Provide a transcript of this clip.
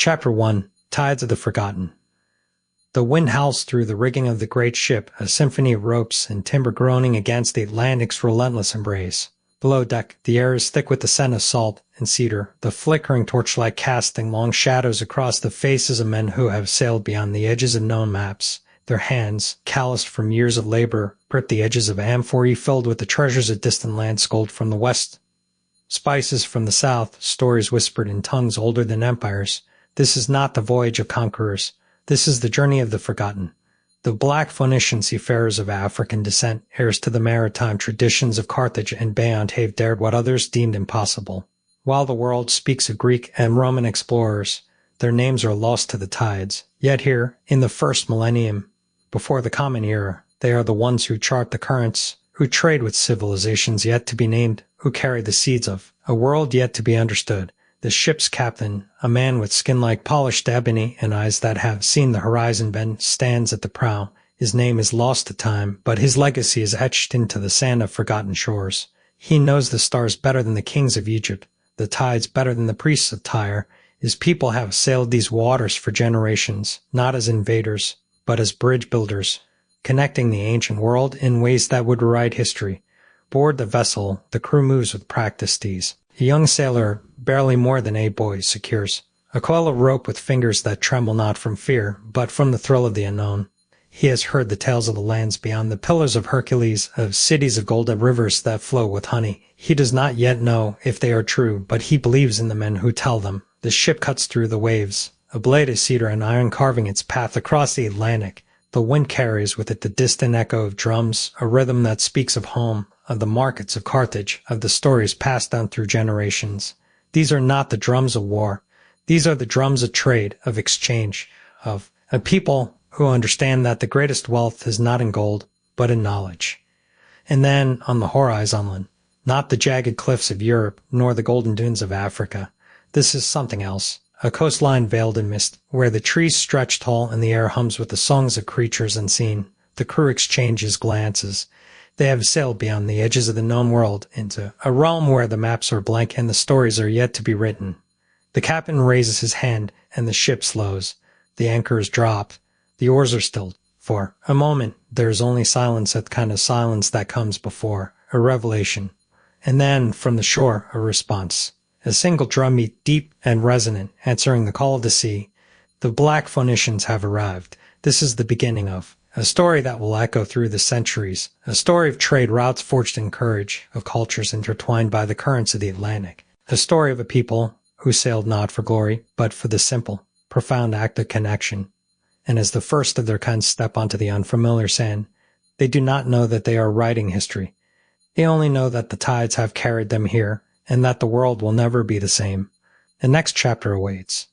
Chapter 1. Tides of the Forgotten. The wind howls through the rigging of the great ship, a symphony of ropes and timber groaning against the Atlantic's relentless embrace. Below deck, the air is thick with the scent of salt and cedar, the flickering torchlight casting long shadows across the faces of men who have sailed beyond the edges of known maps. Their hands, calloused from years of labor, grip the edges of amphorae filled with the treasures of distant lands gold from the west, spices from the south, stories whispered in tongues older than empires. This is not the voyage of conquerors. This is the journey of the forgotten. The Black Phoenician seafarers of African descent, heirs to the maritime traditions of Carthage and beyond, have dared what others deemed impossible. While the world speaks of Greek and Roman explorers, their names are lost to the tides. Yet here, in the first millennium, before the Common Era, they are the ones who chart the currents, who trade with civilizations yet to be named, who carry the seeds of a world yet to be understood. The ship's captain, a man with skin like polished ebony and eyes that have seen the horizon bend, stands at the prow. His name is lost to time, but his legacy is etched into the sand of forgotten shores. He knows the stars better than the kings of Egypt, the tides better than the priests of Tyre. His people have sailed these waters for generations, not as invaders, but as bridge builders, connecting the ancient world in ways that would rewrite history. Board the vessel, the crew moves with practiced ease. A young sailor, barely more than a boy, secures a coil of rope with fingers that tremble not from fear, but from the thrill of the unknown. He has heard the tales of the lands beyond, the pillars of Hercules, of cities of gold, of rivers that flow with honey. He does not yet know if they are true, but he believes in the men who tell them. The ship cuts through the waves, a blade of cedar and iron carving its path across the Atlantic. The wind carries with it the distant echo of drums, a rhythm that speaks of home, of the markets of Carthage, of the stories passed down through generations. These are not the drums of war. These are the drums of trade, of exchange, of a people who understand that the greatest wealth is not in gold, but in knowledge. And then, on the horizon, not the jagged cliffs of Europe, nor the golden dunes of Africa. This is something else. A coastline veiled in mist, where the trees stretch tall and the air hums with the songs of creatures unseen. The crew exchanges glances. They have sailed beyond the edges of the known world into a realm where the maps are blank and the stories are yet to be written. The captain raises his hand and the ship slows. The anchor is dropped. The oars are stilled. For a moment, there is only silence, that kind of silence that comes before a revelation. And then, from the shore, a response. A single drumbeat, deep and resonant, answering the call of the sea. The Black Phoenicians have arrived. This is the beginning of a story that will echo through the centuries, a story of trade routes forged in courage, of cultures intertwined by the currents of the Atlantic, a story of a people who sailed not for glory, but for the simple, profound act of connection. And as the first of their kind step onto the unfamiliar sand, they do not know that they are writing history. They only know that the tides have carried them here, and that the world will never be the same. The next chapter awaits.